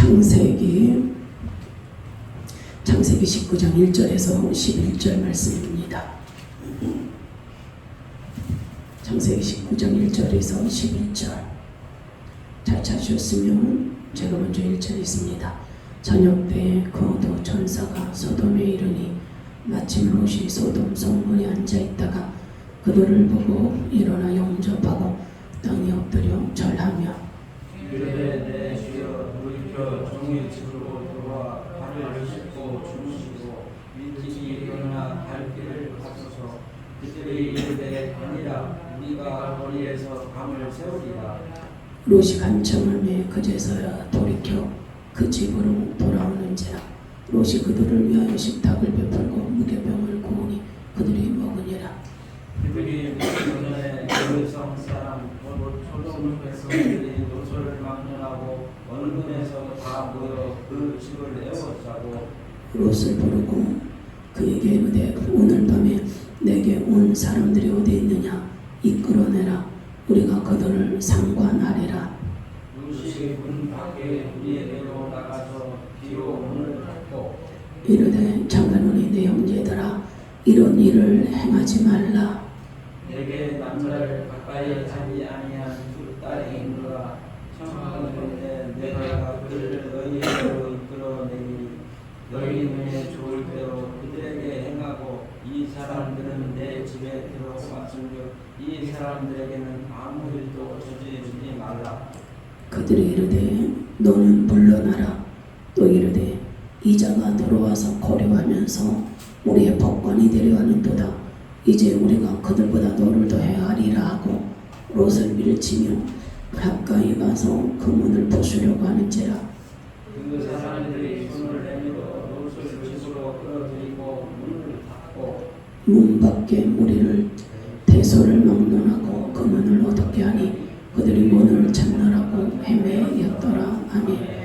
창세기 19장 1절에서 11절 말씀입니다. 창세기 19장 1절에서 11절. 잘 찾으셨으면 제가 먼저 1절 있습니다. 저녁 때에 그도 천사가 소돔에 이르니 마침 롯이 소돔 성문에 앉아있다가 그들을 보고 일어나 영접하고 땅에 엎드려 절하며 이르되 내 주여 돌이켜 종의 집으로 돌아와 발을 씻고 주무시고 일찍이 일어나 갈 길을 가소서. 그들이 이르되 아니라 우리가 거리에서 밤을 새우리라. 롯이 간청하며 그제서야 돌이켜 그 집으로 돌아오는지라. 롯이 그들을 위하여 식탁을 베풀고 무교병을 구우니 그들이 먹으니라. 그들이 전에 여성 사람 소돔 백성들이 노소를 막론하고 어느 군에서 다 모여 그 집을 에워싸고 롯을 부르고 그에게 이르되 오늘 밤에 내게 온 사람들이 어디 있느냐 이끌어내라. 우리가 그들을 상관하리라. 롯이 문 밖에 우리에게로 나가서 뒤로 문을 닫고 이르되 장가노니 내 형제들아 이런 일을 행하지 말라. 내게 남자를 가까이 하지 아니한 두 딸이 있노라. 청하건대 내가 그들을 너희에게로 이끌어내니 너희 눈에 좋을 대로 그들에게 행하고 이 사람들은 내 집에 들어왔은즉 이 사람들에게는 아무 일도 저지르지 말라. 그들이 이르되 너는 물러나라. 또 이르되 이자가 들어와서 거류하면서 우리의 법관이 되려 하는도다. 이제 우리가 그들보다 너를 더 헤아리라 하고 롯을 밀치며 가까이 가서 그 문을 부수려고 하는지라. 그 사람들이 손을 내밀어 롯을 집으로 끌어들이고 문을 닫고 문 밖에 무리를 대소를 막론하고 그 문을 어둡게 하니 그들이 문을 찾느라고 헤매였더라. 아멘.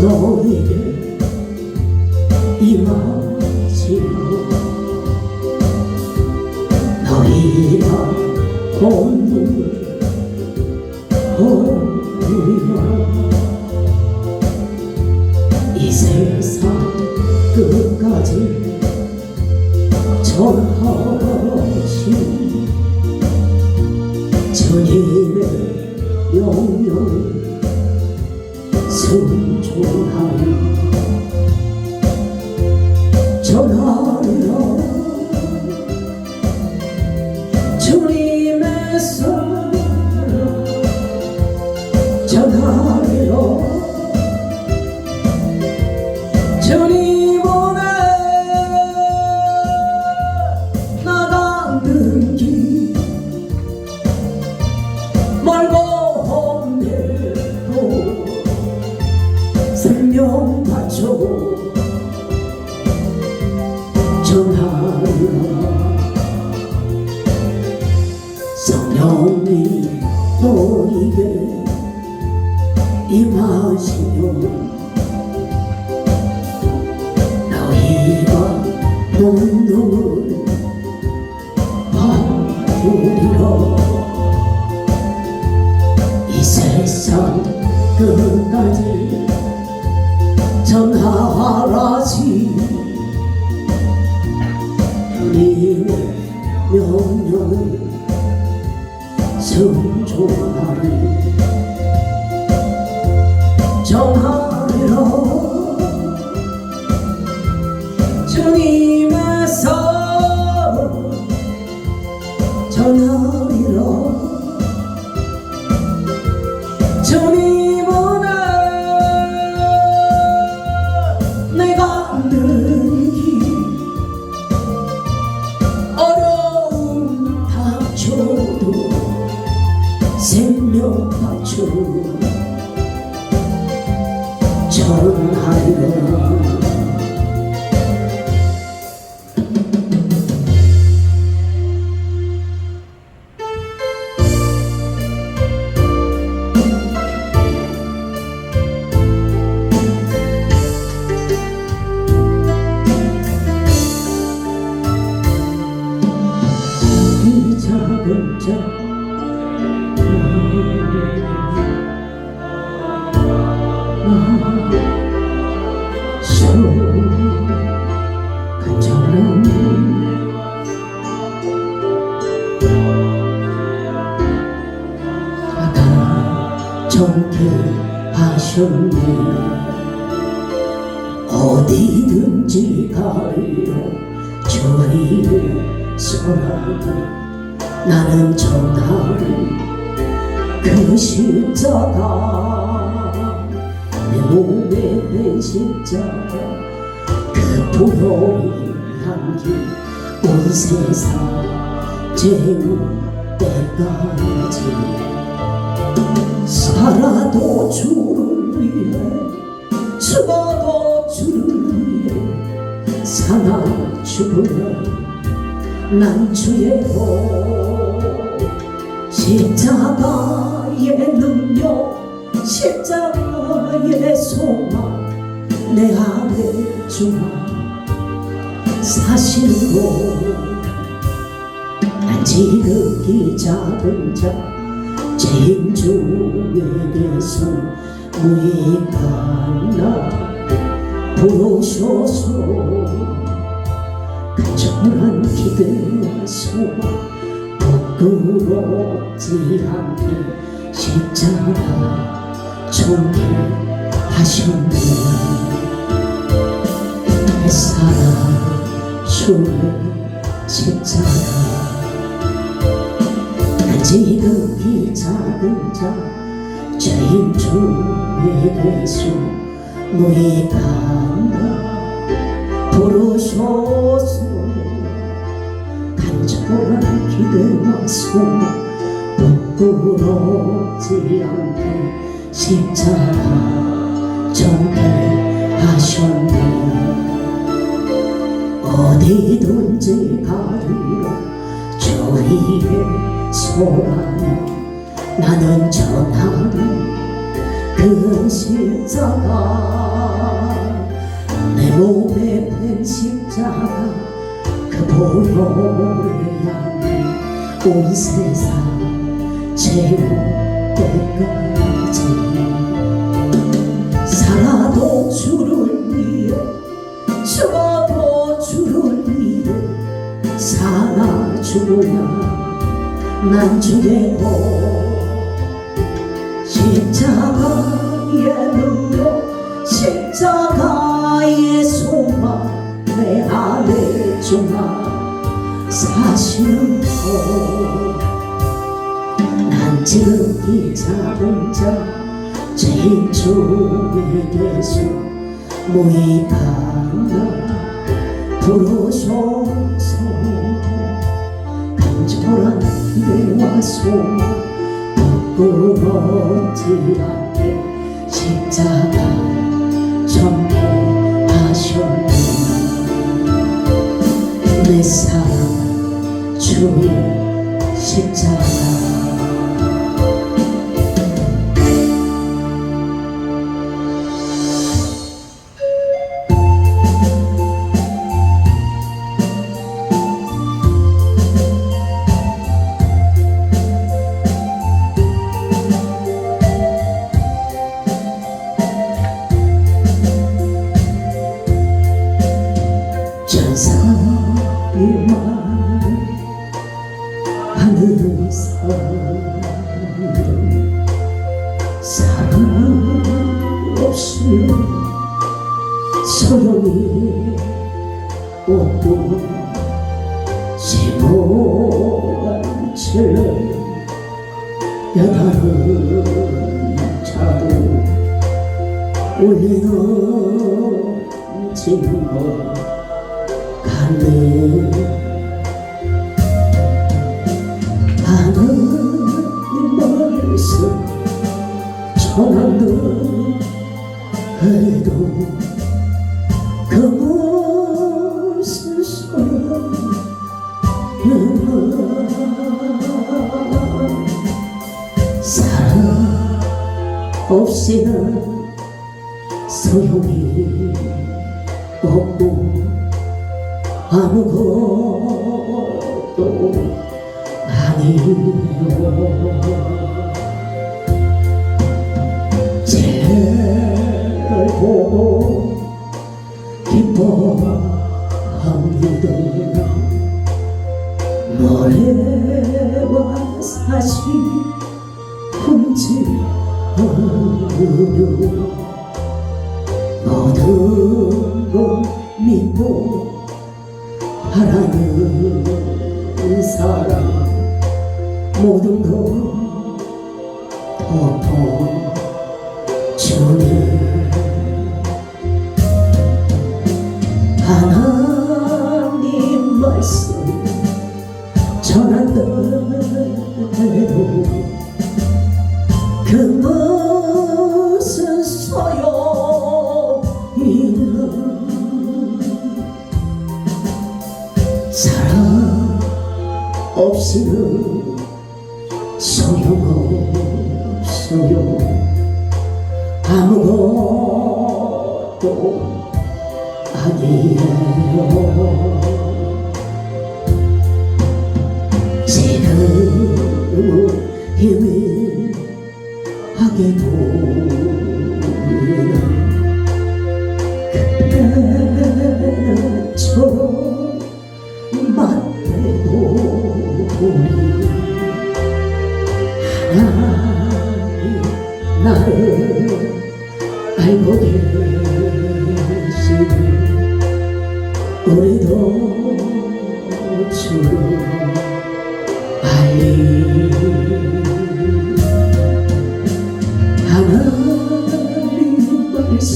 너에게 임하시오. 너희가 온 눈을 보리라. 이 세상 끝까지 전하신 주님의 영영을 순종하리. 전하리라. 주님의 사랑 전하리라. 주님보다 나가는 길 멀고 험해도 생명 바쳐 전하리라. 성령이 너에게 임하시며 너희가 본능을 바꾸리라. 이 세상 끝까지 전하라지. 주님의 명령을 순종하리. 전하리라. 주님의 사랑 전하리라. 주님은 내가 가는 길 어려움 닥쳐도 생명 바쳐 전하리라. 좋게 하셨네. 어디든지 가리라 저희를 선하고 나는 전하는 그 십자가 내 몸에 낸 십자가 그 보혈이 향기 온 세상 재울 때까지 살아도 주를 위해 죽어도 주를 위해 사나 죽으면 난 주의 복 십자가의 능력 십자가의 소망 내 안에 주마 사실로 난 지극히 작은 자 죄인중에게서 무익한 나 부르소서 간절한 기대와 소망 부끄럽지 않게 십자가 좋게 하셨네. 내 사랑 주의 십자가 난 지극히 작은 자 죄인 중에게서 무익한 나 부르소서 간절한 기대와 소망 부끄럽지 않게 십자가 좋게 하셨네. 어디든지 가리라 저희의 소란을 나는 전하는 그 십자가 내 몸에 뺀 십자가 그 보혈의 향이 온 세상 채울 때까지 살아도 주를 위해 죽어도 주를 위해 사나 죽으나 난 주의 복 십자가의 능력 십자가의 소망 내 안에 주마 사실은 난 지극히 작은 자 죄인 중에게서 무익한 나 부르소서 간절한 기대와 소망 부끄럽지 않게 십자가 좋게 하셨네. 내 사랑 주의 십자가 천사의 많은 하늘 사람들 사랑 없이 소용이 없고 지모처럼 여다른 자도 울리는 진거 하늘 하늘님 말씀 전하는 해도 그 무슨 소용이야 사랑 없이는 소용이 없고 아무것도 아니요 죄를 보고 기뻐합니다. 노래와 사실 훔치 모든 걸 믿고 하라는 사랑 모든 걸 덮어주네 하나님 말씀 전한다해도 그것은 소용이나 사랑 없이는 소용없어요 아무것도 아니에요 지금 희미하게 보이는 그때처럼 맞대고 우리 하나님 나를 알고 계시네 우리도 주를 알리 하나님 말씀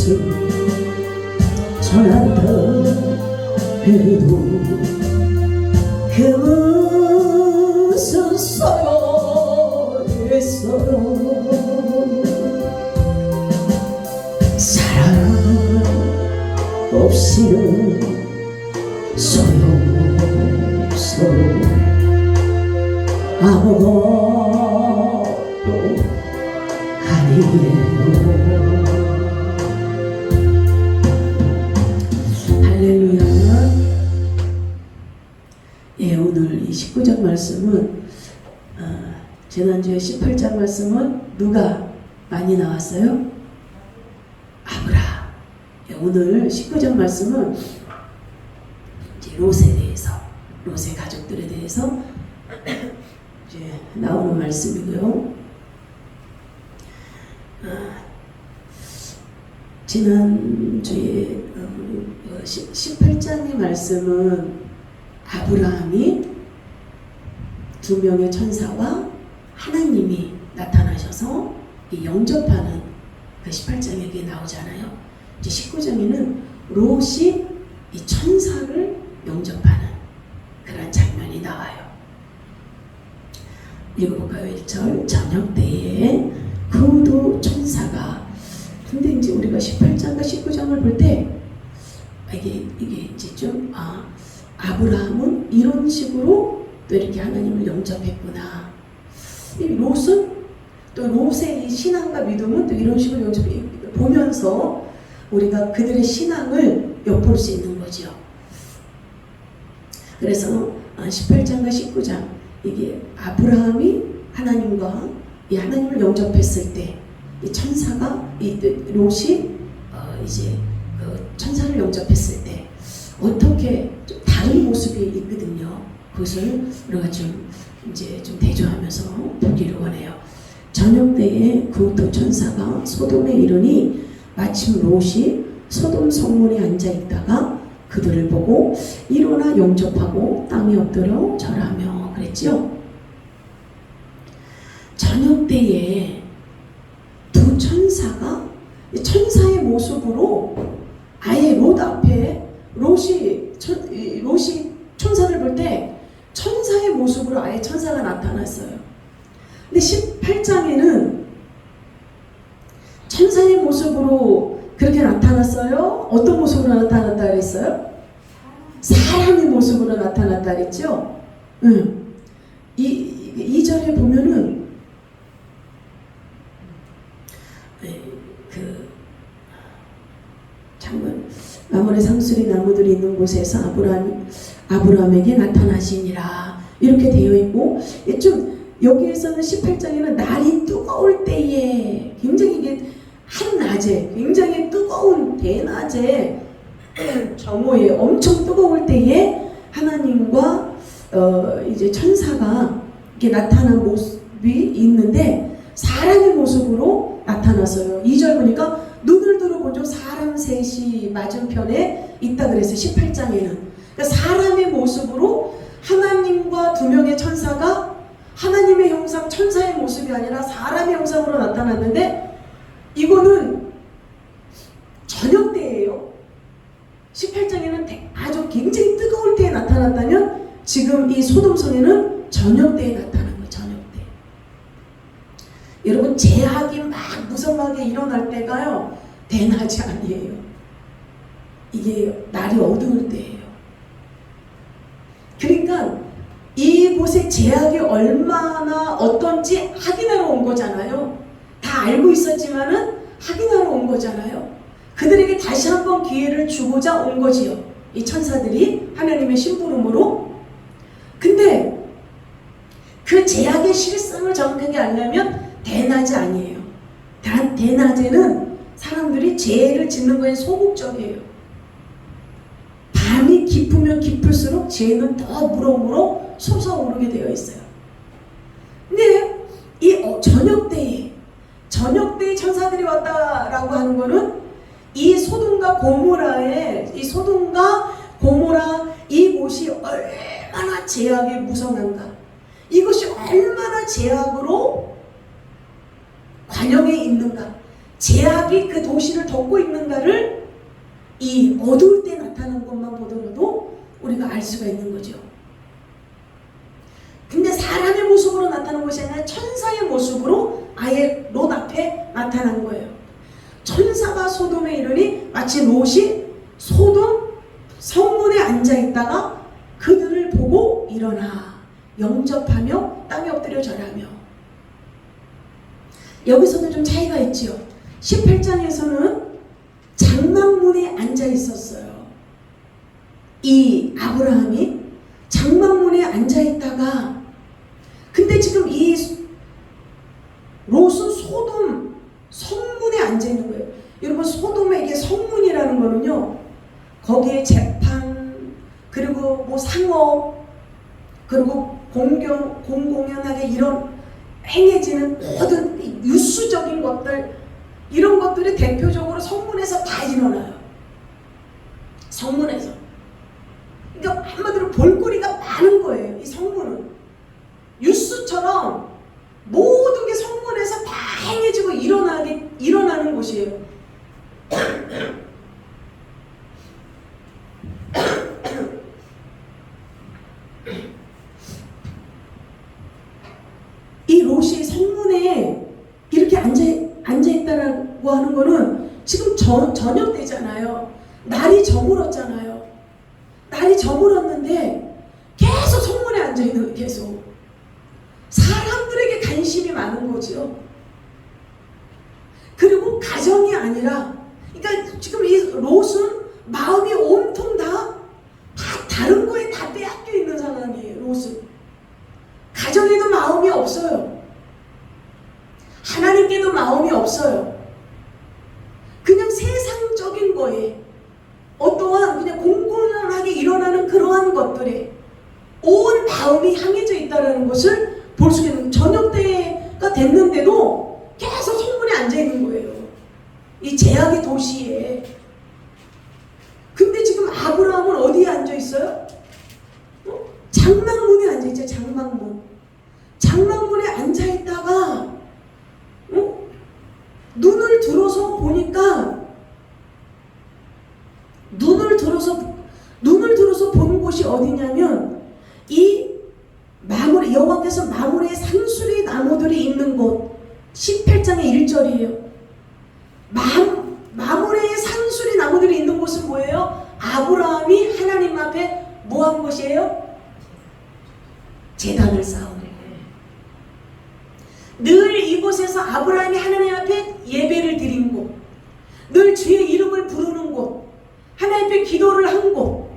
전한다 해도 그것은 소용있어요 사랑 없이는 소용없어요 아무것도 아니에요 할렐루야 예 오늘 이 19장 말씀은 지난주에 18장 말씀은 누가 많이 나왔어요? 아브라 예, 오늘 19장 말씀은 이제 롯에 대해서 롯의 가족들에 대해서 이제 나오는 말씀이고요. 지난주에 18장의 말씀은 아브라함이 두 명의 천사와 하나님이 나타나셔서 영접하는 그 18장에 나오잖아요. 이제 19장에는 롯이 이 천사를 영접하는 그런 장면이 나와요. 읽어볼까요? 1절 저녁 때에 그도 천사가 근데 이제 우리가 18장과 19장을 볼 때 이게 이제 좀 아브라함은 이런 식으로 또 이렇게 하나님을 영접했구나. 이 롯은 또 롯의 이 신앙과 믿음은 또 이런 식으로 보면서 우리가 그들의 신앙을 엿볼 수 있는 거죠. 그래서 18장과 19장 이게 아브라함이 하나님과 이 하나님을 영접했을 때 이 천사가 이 롯이 이제 그 천사를 영접했을 때 어떻게 좀 다른 모습이 있거든요. 그것을 우리가 좀 이제 좀 대조하면서 보기를 원해요. 저녁 때에 그 두 천사가 소돔에 이르니 마침 롯이 소돔 성문에 앉아 있다가 그들을 보고 일어나 영접하고 땅에 엎드려 절하며 그랬죠. 저녁 때에 두 천사가 천사의 모습으로 아예 롯 앞에 롯이 천사를 볼 때 천사의 모습으로 아예 천사가 나타났어요. 근데 18장에는 천사의 모습으로 그렇게 나타났어요? 어떤 모습으로 나타났다 그랬어요? 사람의 모습으로 나타났다 그랬죠? 이 절에 보면은 잠깐 나무의 상수리 나무들이 있는 곳에서 아브라함에게 나타나시니라 이렇게 되어 있고 좀 여기에서는 18장에는 날이 뜨거울 때에 굉장히 이게 한낮에 굉장히 뜨거운 대낮에 정오에 엄청 뜨거울 때에 하나님과 이제 천사가 이렇게 나타난 모습이 있는데 사람의 모습으로 나타났어요. 2절 보니까 눈을 들어보죠. 사람 셋이 맞은편에 있다 그래서 18장에는. 그러니까 사람의 모습으로 하나님과 두 명의 천사가 하나님의 형상 천사의 모습이 아니라 사람의 형상으로 나타났는데 이거는 저녁 때예요. 18장에는 아주 굉장히 뜨거울 때에 나타났다면 지금 이 소돔성에는 저녁 때에 나타난 거예요. 저녁 때. 여러분 제약이 막 무성하게 일어날 때가요. 대낮이 아니에요. 이게 날이 어두울 때예요. 그러니까 이곳에 제약이 얼마나 어떤지 확인하러 온 거잖아요. 다 알고 있었지만은 확인하러 온 거잖아요. 그들에게 다시 한번 기회를 주고자 온 거지요. 이 천사들이 하나님의 심부름으로. 근데 그 제약의 실상을 정확하게 알려면 대낮이 아니에요. 대낮에는 사람들이 죄를 짓는 거에 소극적이에요. 밤이 깊으면 깊을수록 죄는 더 무럭무럭 솟아오르게 되어 있어요. 근데 이 저녁 때에 천사들이 왔다라고 하는 거는 이 소돔과 고모라 이곳이 얼마나 제약이 무성한가, 이것이 얼마나 제약으로 관영해 있는가, 제약이 그 도시를 덮고 있는가를 이 어두울 때 나타난 것만 보더라도 우리가 알 수가 있는 거죠. 근데 사람의 모습으로 나타난 것이 아니라 천사의 모습으로 아예 롯 앞에 나타난 거예요. 천사가 소돔에 이르니 마치 롯이 소돔 성문에 앉아있다가 그들을 보고 일어나 영접하며 땅에 엎드려 절하며. 여기서도 좀 차이가 있지요. 18장에서는 장막문에 앉아 있었어요. 이 아브라함이 장막문에 앉아 있다가, 근데 지금 이 롯은 소돔 성문에 앉아 있는 거예요. 여러분 소돔의 이게 성문이라는 거는요, 거기에 재판, 그리고 뭐 상업, 그리고 공공연하게 이런 행해지는 모든 유수적인 것들, 이런 것들이 대표적으로 성문에서 다 일어나요. 성문에서. 그러니까 한마디로 볼거리가 많은 거예요. 이 성문은 유수처럼 모든 게 성문에서 다 행해지고 일어나는 곳이에요. 이 롯이 성문에 이렇게 앉아있다라고 하는 거는 지금 저녁 때잖아요. 날이 저물었잖아요. 날이 저물었는데 계속 성문에 앉아있는 거예요. 계속 사람들에게 관심이 많은 거지요. 그리고 가정이 아니라, 그러니까 지금 이 롯은 마음이 온통 다 다른 거에 다 빼앗겨 있는 상황이에요. 롯은 가정에도 마음이 없어요. 하나님께도 마음이 없어요. 그냥 세상적인 거에, 어떠한 그냥 공공연하게 일어나는 그러한 것들에 온 마음이 향해져 있다는 것을 볼 수 있는, 저녁 때가 됐는데도 계속 성문에 앉아 있는 거예요. 이 제약의 도시에. 근데 지금 아브라함은 어디에 앉아 있어요? 장막문에 앉아 있죠. 장막문. 장막문에 앉아 있다가 눈을 들어서 보니까, 눈을 들어서 보는 곳이 어디냐면 이 마므레, 여호와께서 마므레 상수리 나무들이 있는 곳, 18장의 1절이에요. 마므레의 상수리 나무들이 있는 곳은 뭐예요? 아브라함이 하나님 앞에 뭐 한 곳이에요? 제단을 쌓은. 늘 이곳에서 아브라함이 하나님 앞에 예배를 드린 곳, 늘 주의 이름을 부르는 곳, 하나님 앞에 기도를 한 곳,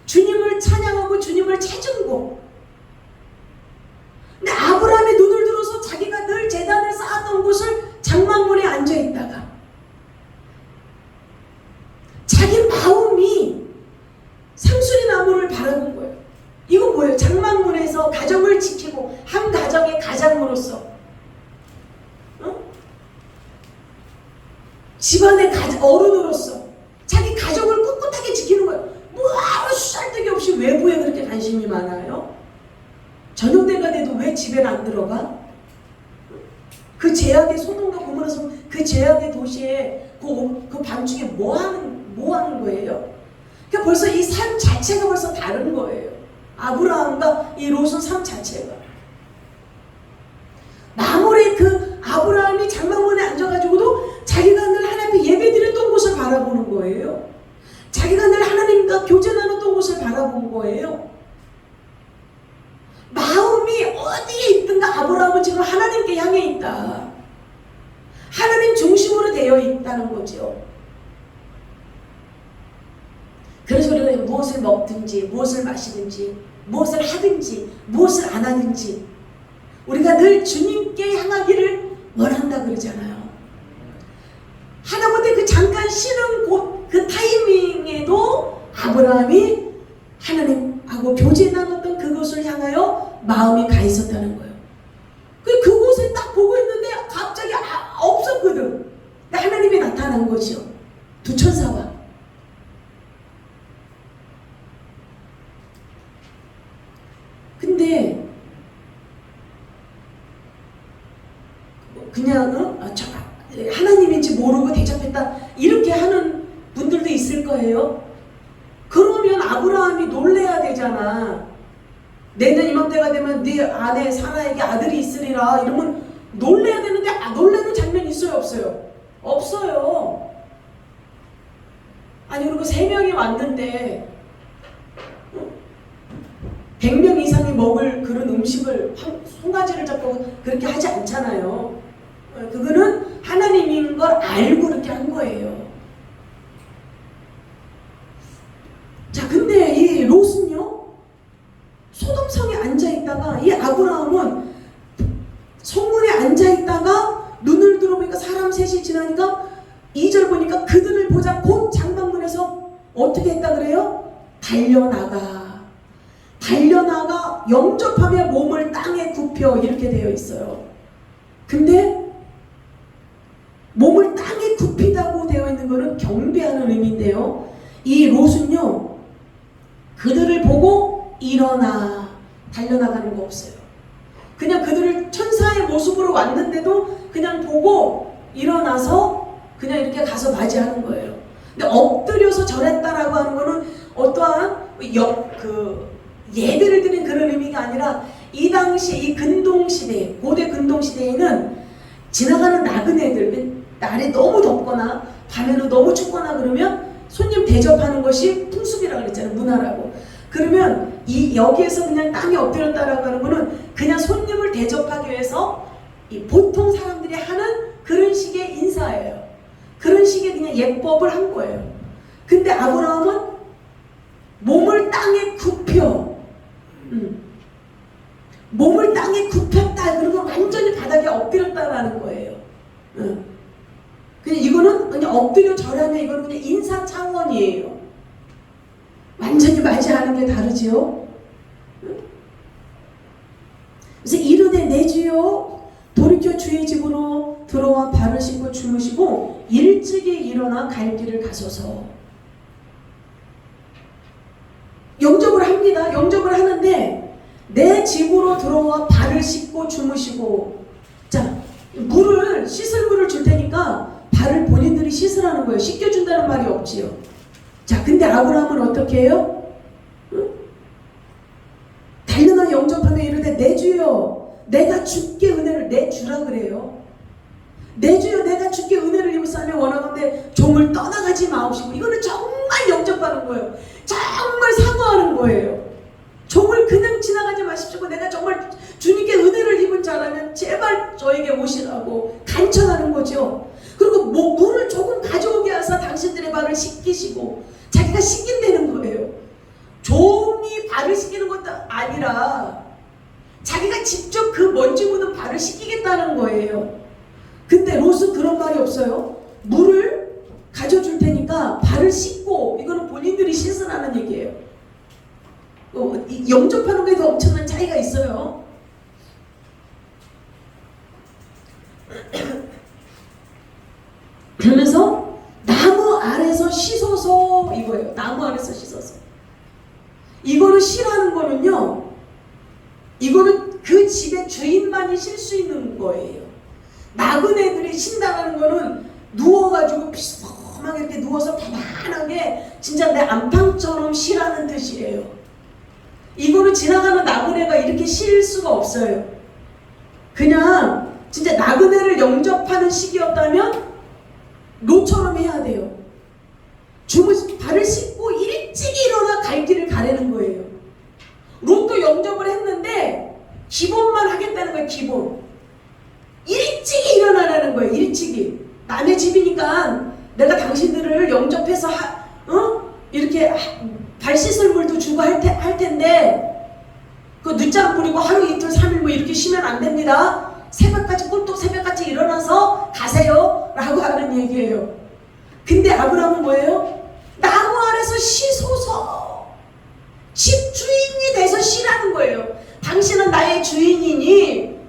주님을 찬양하고 주님을 찾은 곳. 근데 아브라함이 눈을 들어서 자기가 늘 제단을 쌓았던 곳을 장막문에 앉아있다가 자기 마음이 상수리 나무를 바라본 거예요. 이거 뭐예요? 장막문에서 가정을 지키고 한 가정의 가장으로서 집안의 어른으로서 자기 가족을 꿋꿋하게 지키는 거예요. 뭐 아무 수잘데기 없이 외부에 그렇게 관심이 많아요? 저녁 때가 돼도 왜 집에는 안 들어가? 그 제약의 소돔과 고모라서 그 제약의 도시에 그 밤중에 뭐 하는 거예요? 그러니까 벌써 이 삶 자체가 벌써 다른 거예요. 아브라함과 이 롯은 삶 자체가. 나홀의 그 아브라함이 장막문에 앉아가지고도 자기가 늘 하나님 앞에 예배드렸던 곳을 바라보는 거예요. 자기가 늘 하나님과 교제 나눴던 곳을 바라본 거예요. 마음이 어디에 있든가 아브라함은 지금 하나님께 향해 있다. 하나님 중심으로 되어 있다는 거죠. 그래서 우리가 무엇을 먹든지 무엇을 마시든지 무엇을 하든지 무엇을 안 하든지 우리가 늘 주님께 향하기를 원한다 그러잖아요. 하다못해 그 잠깐 쉬는 그 타이밍에도 아브라함이 하나님하고 교제 나눴던 그곳을 향하여 마음이 가 있었다는 거예요. 그곳에 딱 보고 있는데 갑자기 없었거든. 근데 하나님이 나타난 거죠. 두 천사와. 근데 그냥 하나님인지 모르고 대접했다 이렇게 하는 분들도 있을 거예요. 그러면 아브라함이 놀래야 되잖아. 내년 이맘때가 되면 네 아내 사라에게 아들이 있으리라 이러면 놀래야 되는데 놀라는 장면이 있어요 없어요? 없어요. 아니 그리고 3명이 왔는데 100명 이상이 먹을 그런 음식을 송아지를 잡고 그렇게 하지 않잖아요. 그거는 하나님인 걸 알고 그렇게 한 거예요. 자, 근데 이 롯은요, 소돔성에 앉아있다가 이 아브라함은 성문에 앉아있다가 눈을 들어보니까 사람 셋이 지나니까 2절 보니까 그들을 보자 곧 장막문에서 어떻게 했다 그래요? 달려나가 영접하며 몸을 땅에 굽혀 이렇게 되어 있어요. 근데 몸을 땅에 굽히다고 되어 있는 것은 경배하는 의미인데요. 이 롯은요, 그들을 보고 일어나 달려나가는 거 없어요. 그냥 그들을 천사의 모습으로 왔는데도 그냥 보고 일어나서 그냥 이렇게 가서 맞이하는 거예요. 근데 엎드려서 절했다라고 하는 거는 어떠한 예배를 드린 그런 의미가 아니라 이 당시 이 근동시대, 고대 근동시대에는 지나가는 나그네들, 날이 너무 덥거나 밤에는 너무 춥거나 그러면 손님 대접하는 것이 풍습이라고 그랬잖아요. 문화라고. 그러면 여기에서 그냥 땅에 엎드렸다라고 하는 거는 그냥 손님을 대접하기 위해서 보통 사람들이 하는 그런 식의 인사예요. 그런 식의 그냥 예법을 한 거예요. 근데 아브라함은 몸을 땅에 굽혀 몸을 땅에 굽혔다. 그러면 완전히 바닥에 엎드렸다라는 거예요. 그냥 이거는 그냥 엎드려 절하면 이거는 그냥 인사 차원이에요. 완전히 맞이하는 게 다르지요. 그래서 이르되 내 주여 돌이켜 주의 집으로 들어와 발을 씻고 주무시고 일찍이 일어나 갈 길을 가소서. 영접을 합니다. 영접을 하는데 내 집으로 들어와 발을 씻고 주무시고, 자, 씻을 물을 줄 테니까 발을 본인들이 씻으라는 거예요. 씻겨준다는 말이 없지요. 자, 근데 아브라함은 어떻게 해요? 달려나 영접하며 이르되 내 주여 내가 주께 은혜를 내주라 그래요. 내 주여 내가 주께 은혜를 입으사며 원하건대 종을 떠나가지 마옵시고. 이거는 정말 영접하는 거예요. 정말 사모하는 거예요. 종을 그냥 지나가지 마십시오. 내가 정말 주님께 은혜를 입은 자라면 제발 저에게 오시라고 간청하는 거죠. 그리고 물을 조금 가져오게 하사 당신들의 발을 씻기시고 자기가 씻긴다는 거예요. 종이 발을 씻기는 것도 아니라 자기가 직접 그 먼지 묻은 발을 씻기겠다는 거예요. 근데 롯은 그런 말이 없어요. 물을 가져줄 테니까 발을 씻고, 이거는 본인들이 씻으라는 얘기예요. 영접하는 거에도 엄청난 차이가 있어요. 그러면서 쉬라는 거는요, 이거는 그 집의 주인만이 쉴 수 있는 거예요. 나그네들이 쉰다는 거는 누워가지고 비스듬하게 이렇게 누워서 편안하게 진짜 내 안방처럼 쉬라는 뜻이에요. 이거는 지나가는 나그네가 이렇게 쉴 수가 없어요. 그냥 진짜 나그네를 영접하는 시기였다면 로처럼 해야 돼요. 발을 씻고 일찍 일어나 갈 길을 가라는 거예요. 롯도 영접을 했는데 기본만 하겠다는 거예요. 기본. 일찍 일어나라는 거예요. 일찍이. 남의 집이니까 내가 당신들을 영접해서 이렇게 발 씻을 물도 주고 할 텐데 그 늦잠 부리고 하루 이틀 3일 뭐 이렇게 쉬면 안 됩니다. 새벽까지 꿀떡 새벽까지 일어나서 가세요 라고 하는 얘기예요. 근데 아브라함은 뭐예요? 나무 아래서 쉬소서. 집 주인이 돼서 쉬라는 거예요. 당신은 나의 주인이니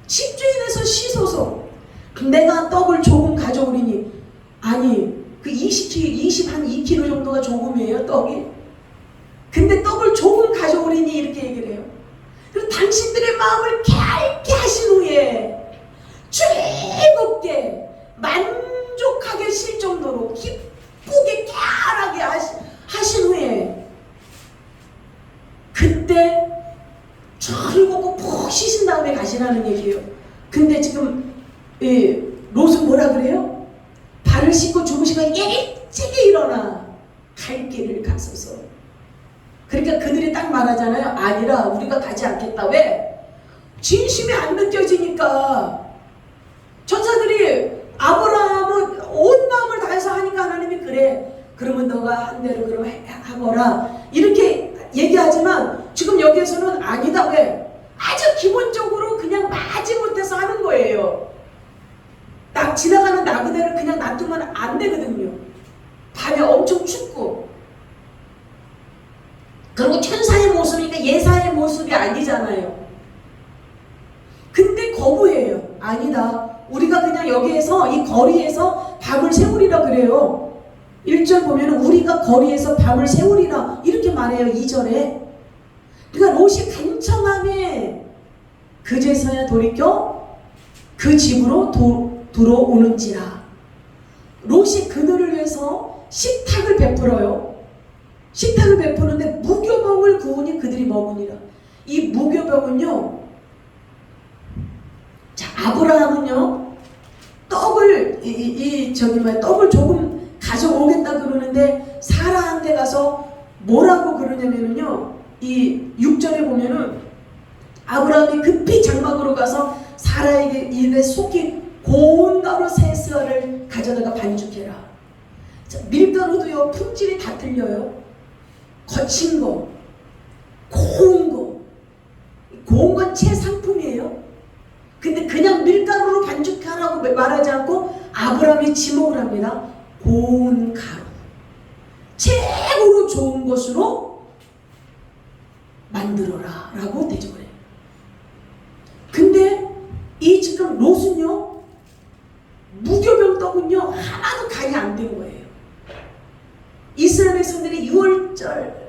집주인에서 쉬소서. 내가 떡을 조금 가져오리니. 아니 그 22kg 정도가 조금이에요 떡이. 근데 떡을 조금 가져오리니 이렇게 얘기를 해요. 그리고 당신들의 마음을 꺄알게 하신 후에 즐겁게 만족하게 쉴 정도로 기쁘게 꺄알하게 하신 후에 그때 즐겁고 푹 쉬신 다음에 가시라는 얘기예요. 근데 지금 롯은 뭐라 그래요? 발을 씻고 주무시고 일찍이 일어나 갈 길을 갔어서. 그러니까 그들이 딱 말하잖아요. 아니라 우리가 가지 않겠다. 왜? 진심이 안 느껴지니까. 천사들이 아브라함은 온 마음을 다해서 하니까 하나님이 그래. 그러면 너가 한 대로 그럼 하거라. 이렇게 얘기하지만 지금 여기에서는 아니다. 왜? 아주 기본적으로 그냥 마지못해서 하는 거예요. 지나가는 나그네를 그냥 놔두면 안 되거든요. 밤에 엄청 춥고. 그리고 천사의 모습이니까 예사의 모습이 아니잖아요. 근데 거부해요. 아니다. 우리가 그냥 여기에서 이 거리에서 밤을 새우리라 그래요. 1절 보면 우리가 거리에서 밤을 새우리라 이렇게 말해요. 2절에. 그러니까 롯이 간청함에 그제서야 돌이켜 그 집으로 들어오는지라. 롯이 그들을 위해서 식탁을 베풀어요. 식탁을 베푸는데 무교병을 구우니 그들이 먹으니라. 이 무교병은요, 자 아브라함은요 떡을 떡을 조금 가져오겠다 그러는데 사라한테 가서 뭐라고 그러냐면요, 이 6절에 보면은 아브라함이 급히 장막으로 가서 사라에게 입에 속이 고운 가루 세 스아를 가져다가 반죽해라. 자, 밀가루도요 품질이 다 틀려요. 거친 거, 고운 거, 고운 건 최상품이에요. 근데 그냥 밀가루로 반죽하라고 말하지 않고 아브라함이 지목을 합니다. 고운 가루, 최고로 좋은 것으로 만들어라 라고 대접을 해요. 근데 이 지금 롯은요 무교병 떡은요 하나도 간이 안 된 거예요. 이스라엘 백성들이 6월절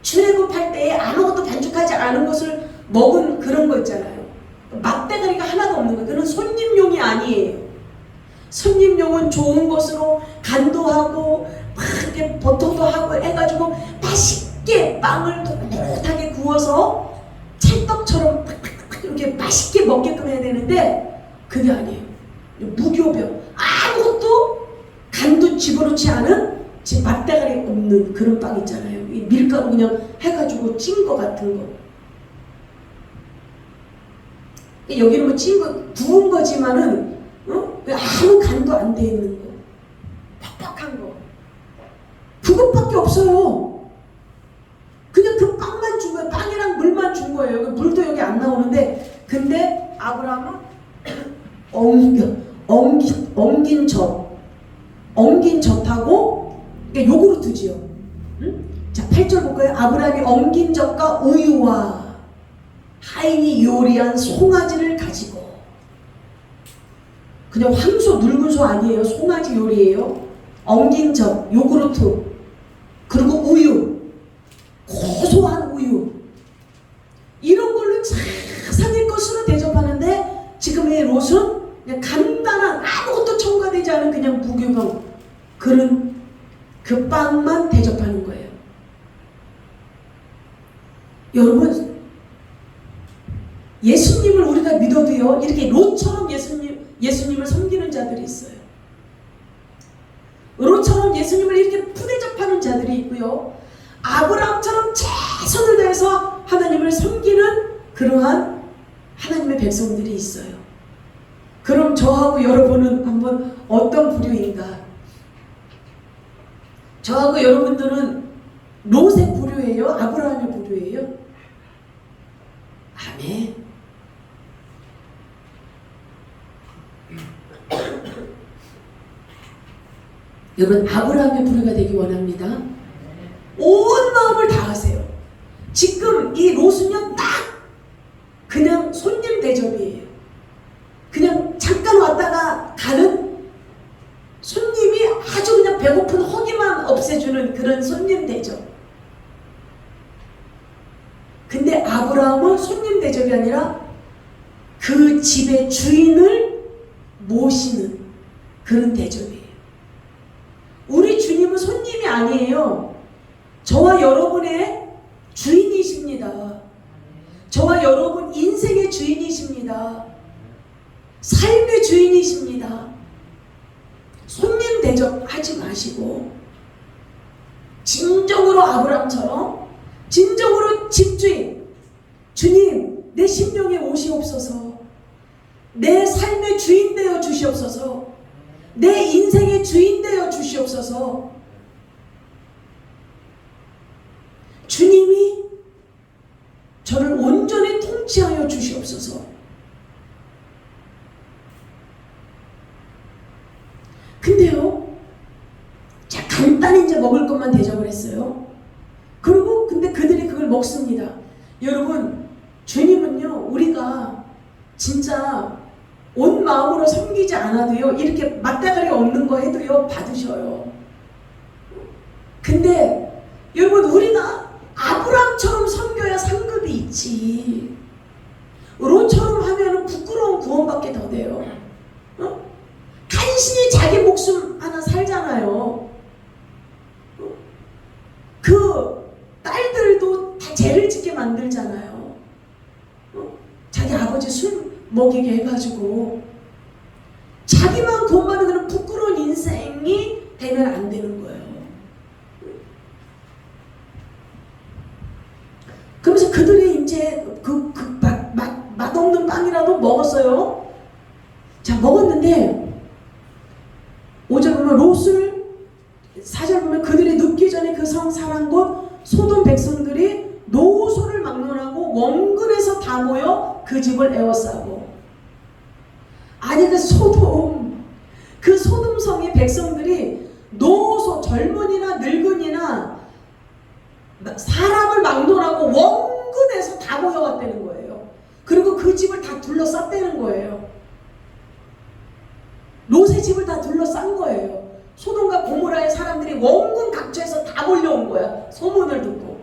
출애굽할 때에 아무것도 반죽하지 않은 것을 먹은 그런 거 있잖아요. 막대가리가 하나도 없는 거예요. 그건 손님용이 아니에요. 손님용은 좋은 것으로 간도 하고 막 이렇게 버터도 하고 해가지고 맛있게 빵을 도긋하게 구워서 찰떡처럼 이렇게 맛있게 먹게끔 해야 되는데 그게 아니에요. 무교병, 아무것도 간도 집어넣지 않은 맛대가리 없는 그런 빵 있잖아요. 이 밀가루 그냥 해가지고 찐 거 같은 거. 여기는 뭐 찐 거, 구운 거지만은 아무 간도 안 돼 있는 거, 퍽퍽한 거, 그것밖에 없어요. 그냥 그 빵만 준 거예요. 빵이랑 물만 준 거예요. 물도 여기 안 나오는데, 근데 아브라함은 엉긴 젖하고 요구르트지요. 응? 자 8절 볼까요? 아브라함이 엉긴 젖과 우유와 하인이 요리한 송아지를 가지고, 그냥 황소 늙은 소 아니에요. 송아지 요리예요. 엉긴 젖, 요구르트, 그리고 우유, 고소한 우유 이런 걸로 세상의 것으로 대접하는데 지금 이 롯은 그냥 간단한 아무것도 첨가되지 않은 그냥 무교병 그런 그 빵만 대접하는 거예요. 여러분 예수님을 우리가 믿어도요 이렇게 롯처럼 예수님을 섬기는 자들이 있어요. 롯처럼 예수님을 이렇게 푸대접하는 자들이 있고요. 아브라함처럼 최선을 다해서 하나님을 섬기는 그러한 하나님의 백성들이 있어요. 그럼 저하고 여러분은 한번 어떤 부류인가? 저하고 여러분들은 롯의 부류예요? 아브라함의 부류예요? 아멘. 여러분 아브라함의 부류가 되기 원합니다. 온 마음을 다하세요. 지금 이 롯은요 딱 그냥 손님 대접이에요. 그냥 잠깐 왔다가 가는 손님이 아주 그냥 배고픈 허기만 없애주는 그런 손님 대접. 근데 아브라함은 손님 대접이 아니라 그 집의 주인을 모시는 그런 대접이에요. 우리 주님은 손님이 아니에요. 저와 여러분의 주인이십니다. 저와 여러분 인생의 주인이십니다. 삶의 주인이십니다. 손님 대접하지 마시고 진정으로 아브라함처럼 진정으로 집주인 주님 내 심령에 오시옵소서. 내 삶의 주인 되어 주시옵소서. 내 인생의 주인 되어 주시옵소서. 주님이 저를 온전히 통치하여 주시옵소서. 근데요, 자 간단히 이제 먹을 것만 대접을 했어요. 그리고 근데 그들이 그걸 먹습니다. 여러분, 주님은요, 우리가 진짜 온 마음으로 섬기지 않아도요, 이렇게 맞다가리 없는 거 해도요, 받으셔요. 근데 여러분, 우리가 아브라함처럼 섬겨야 상급이 있지. 롯처럼 하면은 부끄러운 구원밖에 더 돼요. 간신히 자기 목숨 하나 살잖아요. 그 딸들도 다 죄를 짓게 만들잖아요. 자기 아버지 술 먹이게 해가지고 자기만 구원받는 그런 부끄러운 인생이 되면 안 되는 거예요. 그러면서 그들이 이제 맛없는 빵이라도 먹었어요. 자, 먹었는데 5절 보면 롯을 4절 보면 그들이 눕기 전에 그 성 사람 곧 소돔 백성들이 노소를 막론하고 원근에서 다 모여 그 집을 에워싸고. 아니 그 소돔 성의 백성들이 노소 젊은이나 늙은이나 사람을 막론하고 원근에서 다 모여왔다는 거예요. 그리고 그 집을 다 둘러쌌다는 거예요. 롯의 집을 다 둘러싼 거예요. 소돔과 고모라의 사람들이 원근 각처에서 다 몰려온 거야. 소문을 듣고.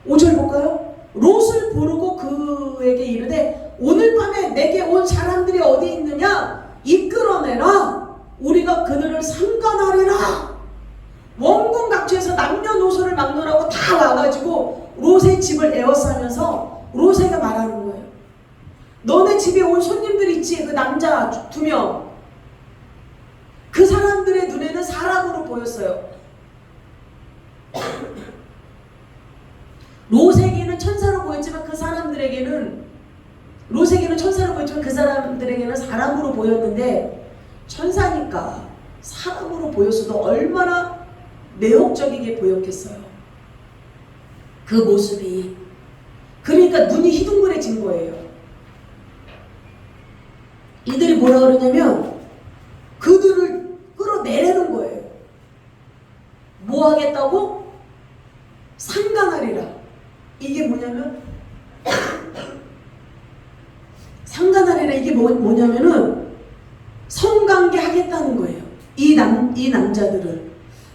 5절 볼까요? 롯을 부르고 그에게 이르되 오늘 밤에 내게 온 사람들이 어디 있느냐? 이끌어내라. 우리가 그들을 상관하리라. 원근 각처에서 남녀노소를 막론하고 다 와가지고 롯의 집을 에워싸면서 롯에게 말하는 거예요. 너네 집에 온 손님들 있지? 그 남자 2명. 그 사람들의 눈에는 사람으로 보였어요. 롯에게는 천사로 보였지만 그 사람들에게는 롯에게는 천사로 보였지만 그 사람들에게는 사람으로 보였는데 천사니까 사람으로 보였어도 얼마나 매혹적이게 보였겠어요. 그 모습이. 그러니까 눈이 희둥그레진 거예요. 이들이 뭐라 그러냐면 그들을 끌어내려는 거예요. 뭐 하겠다고? 상관하리라. 이게 뭐냐면 상관하리라 이게 뭐냐면은 성관계 하겠다는 거예요. 이 남자들을,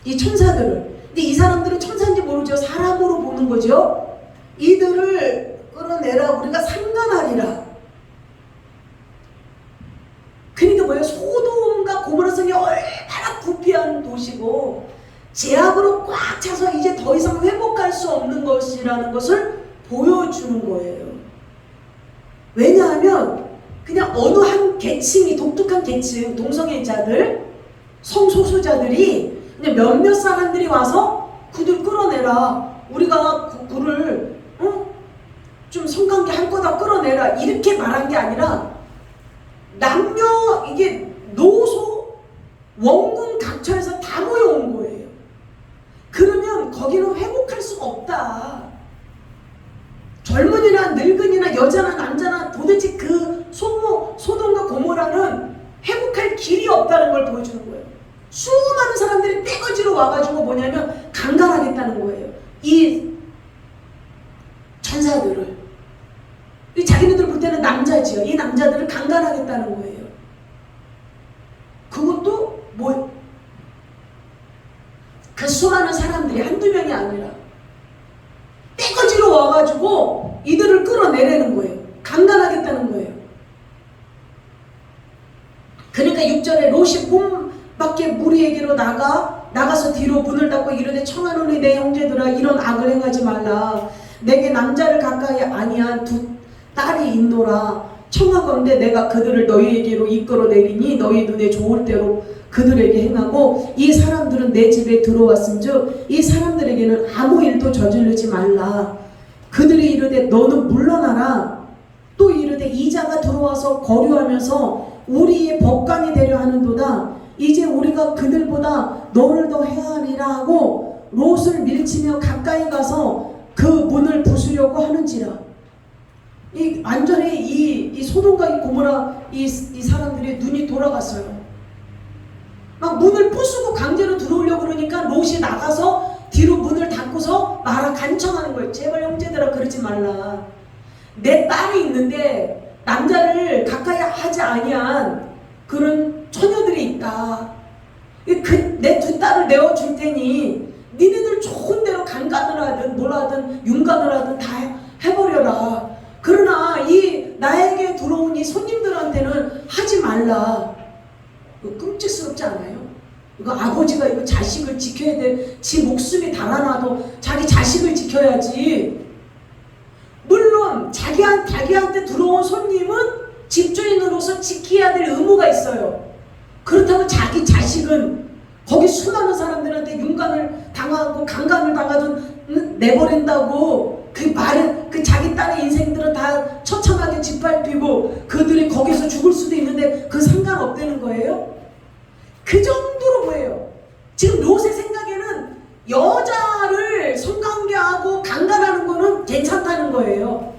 이 천사들을. 근데 이 사람들은 천사인지 모르죠. 보죠. 사람으로 보는 거죠. 이들을 끌어내라, 우리가 상관하리라. 그러니까 뭐예요? 소돔과 고모라 성이 얼마나 부패한 도시고 죄악으로 꽉 차서 이제 더 이상 회복할 수 없는 것이라는 것을 보여주는 거예요. 왜냐하면 그냥 어느 한 계층이, 독특한 계층, 동성애자들, 성소수자들이 그냥 몇몇 사람들이 와서 그들 끌어내라, 우리가 그를 좀 성관계 할 거다, 끌어내라, 이렇게 말한 게 아니라 남녀, 이게 노소 원군 각처에서 다 모여온 거예요. 그러면 거기는 회복할 수가 없다. 젊은이나 늙은이나 여자나 남자나 도대체 그 소돔과 고모라는 회복할 길이 없다는 걸 보여주는 거예요. 수많은 사람들이 떼거지로 와가지고 뭐냐면 강간하겠다는 거예요. 이 천사들을. 이 자기네들 볼 때는 남자지요. 이 남자들을 강간하겠다는 거예요. 그것도 그 수많은 사람들이 한두 명이 아니라 떼거지로 와가지고 이들을 끌어내려는 거예요. 강간하겠다는 거예요. 그러니까 6절에 롯이 문 밖에 무리에게로 나가서 뒤로 문을 닫고 이르되 청하노니 내 형제들아, 이런 악을 행하지 말라. 내게 남자를 가까이 아니한 두 딸이 있노라. 청하건대 내가 그들을 너희에게로 이끌어내리니 너희 눈에 좋을 대로 그들에게 행하고, 이 사람들은 내 집에 들어왔은즉 이 사람들에게는 아무 일도 저지르지 말라. 그들이 이르되 너는 물러나라. 또 이르되 이자가 들어와서 거류하면서 우리의 법관이 되려 하는도다. 이제 우리가 그들보다 너를 더 해하리라 하고 롯을 밀치며 가까이 가서 그 문을 부수려고 하는지라. 완전히 이 소돔과 이 고모라 이 사람들의 눈이 돌아갔어요. 막 문을 부수고 강제로 들어오려고 그러니까 롯이 나가서 뒤로 문을 닫고서 말아 간청하는 거예요. 제발 형제들아, 그러지 말라. 내 딸이 있는데 남자를 가까이 하지 아니한 그런 처녀들이 있다. 내 두 딸을 내어줄 테니 니네들 좋은 대로 강간을 하든 뭘 하든 윤간을 하든 다 해버려라. 그러나 이 나에게 들어온 이 손님들한테는 하지 말라. 끔찍스럽지 않아요? 이거 아버지가 이거 자식을 지켜야 돼. 지 목숨이 달아나도 자기 자식을 지켜야지. 물론 자기한테 들어온 손님은 집주인으로서 지켜야 될 의무가 있어요. 그렇다고 자기 자식은 거기 수많은 사람들한테 윤간을 당하고 강간을 당하든 내버린다고 그 자기 딸의 인생들은 다 처참하게 짓밟히고 그들이 거기서 죽을 수도 있는데 그 상관없다는 거예요? 그 정도로 뭐예요? 지금 롯의 생각에는 여자를 성관계하고 강간하는 거는 괜찮다는 거예요.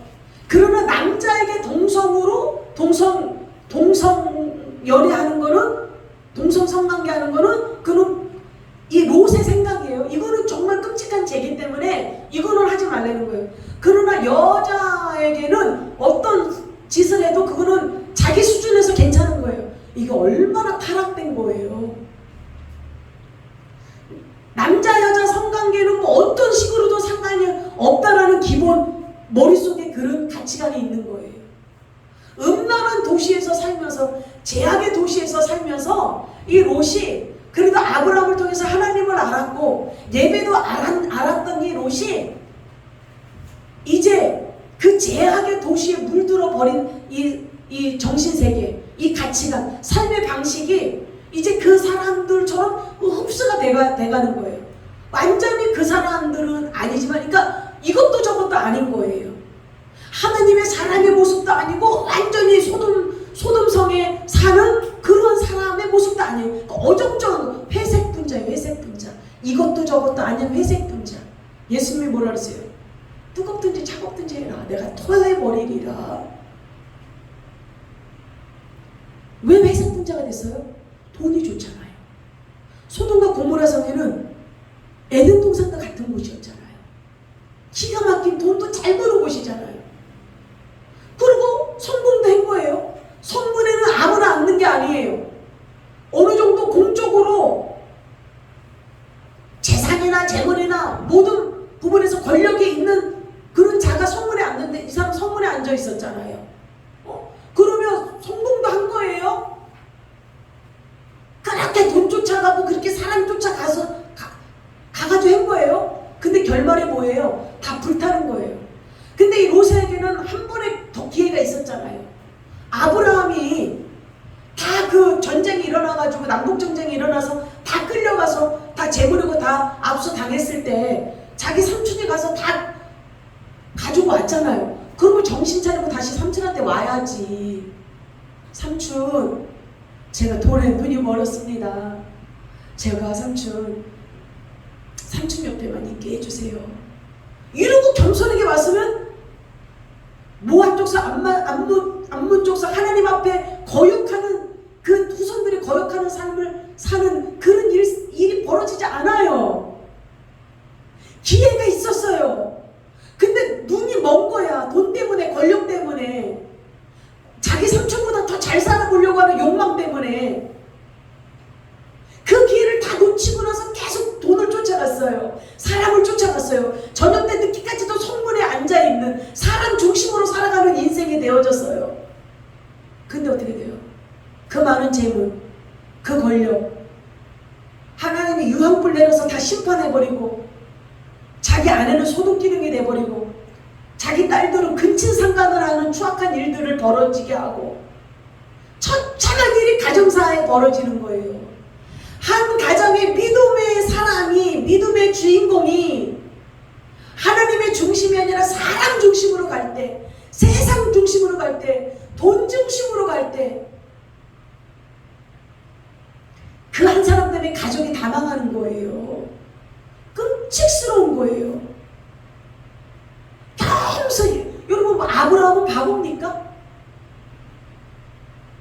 그러나 남자에게 동성으로 동성열애하는 거는, 동성 성관계하는 거는 그는 이 롯의 생각이에요. 이거는 정말 끔찍한 죄이기 때문에 이거는 하지 말라는 거예요. 그러나 여자에게는 어떤 짓을 해도 그거는 자기 수준에서 괜찮은 거예요. 이게 얼마나 타락된 거예요. 남자 여자 성관계는 뭐 어떤 식으로도 상관이 없다라는 기본 머릿속에 그런 가치관이 있는 거예요. 음란한 도시에서 살면서, 죄악의 도시에서 살면서 이 롯이 그래도 아브라함을 통해서 하나님을 알았고 예배도 알았던 이 롯이 이제 그 죄악의 도시에 물들어 버린 이 정신세계, 이 가치관, 삶의 방식이 이제 그 사람들처럼 흡수가 돼가는 거예요. 완전히 그 사람들은 아니지만, 그러니까 이것도 저것도 아닌 거예요. 하나님의 사람의 모습도 아니고 완전히 소돔성에 사는 그런 사람의 모습도 아니에요. 그러니까 어정쩡한 회색 분자예요. 회색 분자. 이것도 저것도 아닌 회색 분자. 예수님이 뭐라 그랬어요? 뜨겁든지 차갑든지 해라. 내가 토해버리리라. 왜 회색 분자가 됐어요? 돈이 좋잖아요. 소돔과 고모라 성에는 에덴 동산과 같은 곳이었잖아요. 기가 막힌 돈도 잘 버는 곳이잖아요. 그리고 성공도 한 거예요. 성문에는 아무나 앉는 게 아니에요. 어느 정도 공적으로 재산이나 재물이나 모든 앉아 있었잖아요. 그러면 성공도 한 거예요? 그렇게 돈 쫓아가고 그렇게 사람 쫓아가서 가가지고 한 거예요? 근데 결말이 뭐예요? 다 불타는 거예요. 근데 이 롯에게는 한 번에 더 기회가 있었잖아요. 아브라함이 다 그 전쟁이 일어나가지고 남북전쟁이 일어나서 다 끌려가서 다 재물이고 다 압수 당했을 때 자기 삼촌이 가서 다 가지고 왔잖아요. 그러면 정신 차리고 다시 삼촌한테 와야지. 삼촌, 제가 돈에 눈이 멀었습니다. 제가 삼촌 옆에만 있게 해주세요. 이러고 겸손하게 왔으면 모압 족속, 암몬 족속 하나님 앞에 거역하는 그 후손들이 거역하는 삶을 사는 그런 일이 벌어지지 않아요. 기회가 있었어요. 근데 눈이 먼 거야. 돈 때문에, 권력 때문에, 자기 삼촌보다 더 잘 살아보려고 하는 욕망 때문에 그 기회를 다 놓치고 나서 계속 돈을 쫓아갔어요. 사람을 쫓아갔어요. 저녁 때 늦게까지도 성문에 앉아있는 사람 중심으로 살아가는 인생이 되어졌어요. 근데 어떻게 돼요? 그 많은 재물, 그 권력, 하나님이 유황불 내려서 다 심판해버리고 자기 아내는 소독기능이 돼버리고 자기 딸들은 근친상간을 하는 추악한 일들을 벌어지게 하고 처참한 일이 가정사에 벌어지는 거예요. 한 가정의 믿음의 사람이, 믿음의 주인공이 하나님의 중심이 아니라 사람 중심으로 갈 때, 세상 중심으로 갈 때, 돈 중심으로 갈 때 그 한 사람 때문에 가족이 다 망하는 거예요. 끔찍스러운 거예요. 겸손히. 여러분, 뭐 아브라함은 바보입니까?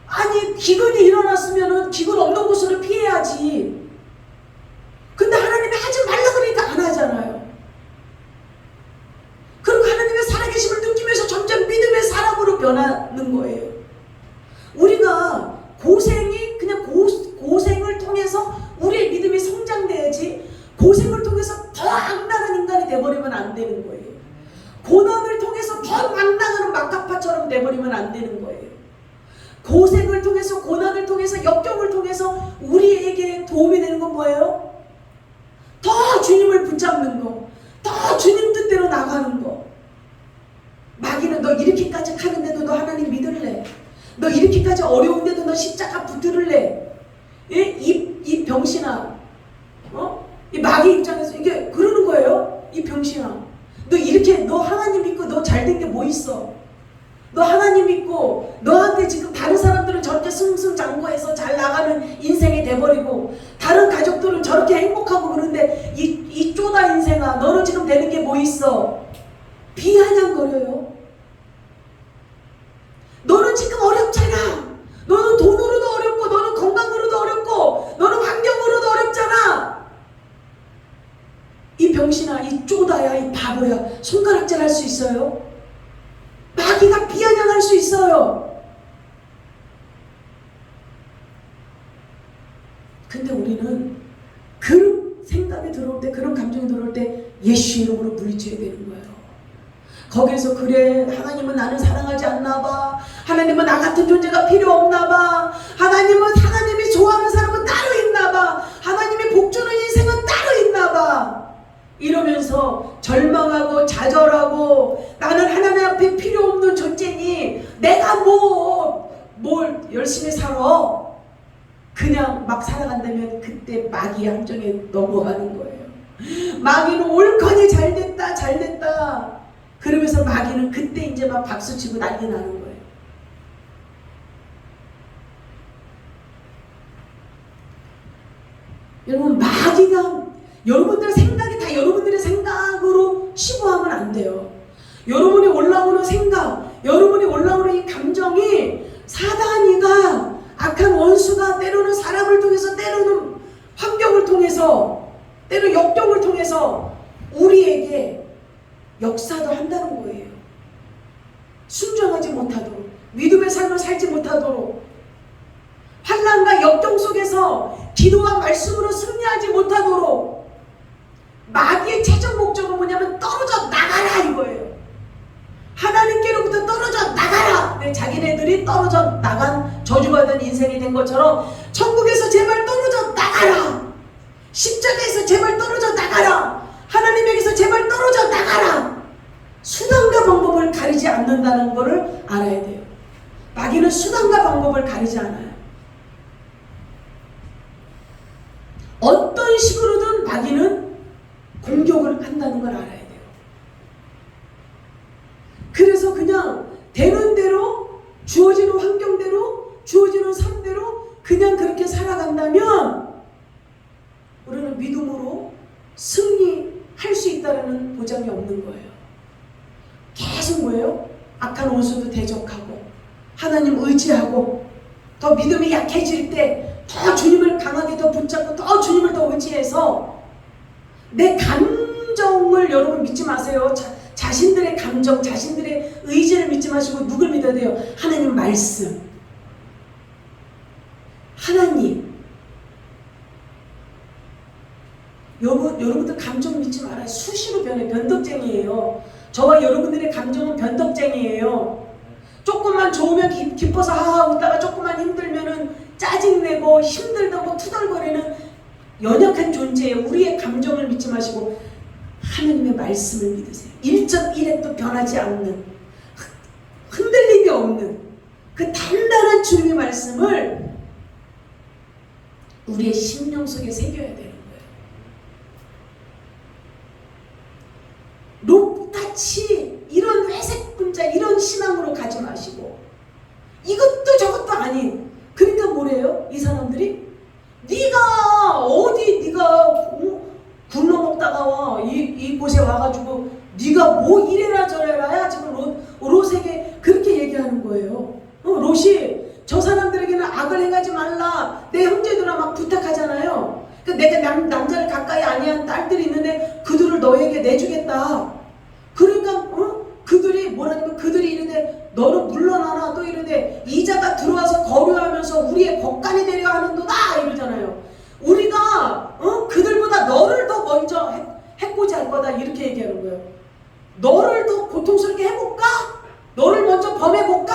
아니, 기근이 일어났으면 기근 없는 곳으로 피해야지. 근데 하나님이 하지 말라 그러니까 안 하잖아요. 그리고 하나님의 살아계심을 느끼면서 점점 믿음의 사람으로 변하는 거예요. 우리가 고생이 그냥 고생을 통해서 우리의 믿음이 성장돼야지, 고생을 통해서 더 악랄한 인간이 돼버리면 안 되는 거예요. 고난을 통해서 더 망나가는 막가파처럼 돼버리면 안 되는 거예요. 고생을 통해서, 고난을 통해서, 역경을 통해서 우리에게 도움이 되는 건 뭐예요? 더 주님을 붙잡는 거, 더 주님 뜻대로 나가는 거. 마귀는 너 이렇게까지 하는데도 너 하나님 믿을래? 너 이렇게까지 어려운데도 너 십자가 붙들을래? 예? 이 병신아, 이 마귀 입장에서 이게 그러는 거예요. 이 병신아, 너 이렇게, 너 하나님 믿고 너 잘된 게 뭐 있어? 너 하나님 믿고 너한테 지금 다른 사람들은 저렇게 승승장구해서 잘 나가는 인생이 돼버리고 다른 가족들은 저렇게 행복하고 그런데 이 쪼다 인생아, 너는 지금 되는 게 뭐 있어? 비아냥거려요. 너는 지금 어렵잖아. 너는 돈으로도 어렵고, 너는 건강으로도 어렵고, 너는 환경으로도 어렵잖아. 이 병신아, 이 쪼다야, 이 바보야, 손가락질 할 수 있어요? 마귀가 비아냥할 수 있어요. 근데 우리는 그런 생각이 들어올 때, 그런 감정이 들어올 때 예수 이름으로 물리쳐야 되는 거예요. 거기서 그래, 하나님은 나를 사랑하지 않나 봐. 하나님은 나 같은 존재가 필요 없나 봐. 하나님이 좋아하는 사람은 따로 있나 봐. 하나님이 복주는 인생은 따로 있나 봐. 이러면서 절망하고 좌절하고 나는 하나님 앞에 필요 없는 존재니 내가 뭘 열심히 살아. 그냥 막 살아간다면 그때 마귀의 함정에 넘어가는 거예요. 마귀는 옳거니 잘됐다 잘됐다 그러면서 마귀는 그때 이제 막 박수치고 난리 나는 거예요. 여러분, 마귀가 여러분들 생각이 다 여러분들의 생각으로 치부하면 안 돼요. 여러분이 올라오는 생각, 여러분이 올라오는 이 감정이 사단이가, 악한 원수가 때로는 사람을 통해서, 때로는 환경을 통해서, 때로는 역경을 통해서 우리에게 역사도 한다는 거예요. 순종하지 못하도록, 믿음의 삶을 살지 못하도록, 환난과 역경 속에서 기도와 말씀으로 승리하지 못하도록. 마귀의 최종 목적은 뭐냐면 떨어져 나가라 이거예요. 하나님께로부터 떨어져 자기네들이 떨어져 나간 저주받은 인생이 된 것처럼 천국에서 제발 떨어져 나가라. 십자가에서 제발 떨어져 나가라. 하나님에게서 제발 떨어져 나가라. 수단과 방법을 가리지 않는다는 것을 알아야 돼요. 마귀는 수단과 방법을 가리지 않아요. 어떤 식으로든 마귀는 공격을 한다는 걸 알아야 돼요. 그래서 그냥 되는 대로 주어지는 환경대로 주어지는 삶대로 그냥 그렇게 살아간다면 우리는 믿음으로 승리할 수 있다는 보장이 없는 거예요. 계속 뭐예요? 악한 원수도 대적하고 하나님 의지하고 더 믿음이 약해질 때 더 주님을 강하게 더 붙잡고 더 주님을 더 의지해서 내 감정을 여러분 믿지 마세요. 자신들의 감정, 자신들의 의지를 믿지 마시고 누굴 믿어야 돼요? 하나님 말씀, 하나님. 여러분들 감정 믿지 말아요. 수시로 변해. 변덕쟁이에요. 저와 여러분들의 감정은 변덕쟁이에요. 조금만 좋으면 기뻐서 하하 웃다가 조금만 힘들면은 짜증내고 힘들다고 투덜거리는 연약한 존재예요. 우리의 감정을 믿지 마시고 하나님의 말씀을 믿으세요. 1.1핵도 변하지 않는, 흔들림이 없는 그 단단한 주님의 말씀을 우리의 심령 속에 새겨야 되는 거예요. 롯같이 이런 회색 분자, 이런 신앙으로 가지 마시고 이것도 저것도 아닌, 그러니까 뭐래요? 이 사람들이 네가 어디 네가 굴러먹다가 와 이곳에 와가지고 네가 뭐 이래라 저래라야 지금 롯에게 그렇게 얘기하는 거예요. 롯이 저 사람들에게는 악을 행하지 말라 내 형제들아 막 부탁하잖아요. 그러니까 내가 남자를 가까이 아니한 딸들이 있는데 그들을 너에게 내주겠다. 그러니까 그들이 뭐라냐면 그들이 이르되 너는 물러나라. 또 이르되 이자가 들어와서 거류하면서 우리의 법관이 되려 하는도다 이러잖아요. 우리가 그들보다 너를 더 먼저 해코지 할 거다 이렇게 얘기하는 거예요. 너를 더 고통스럽게 해볼까? 너를 먼저 범해볼까?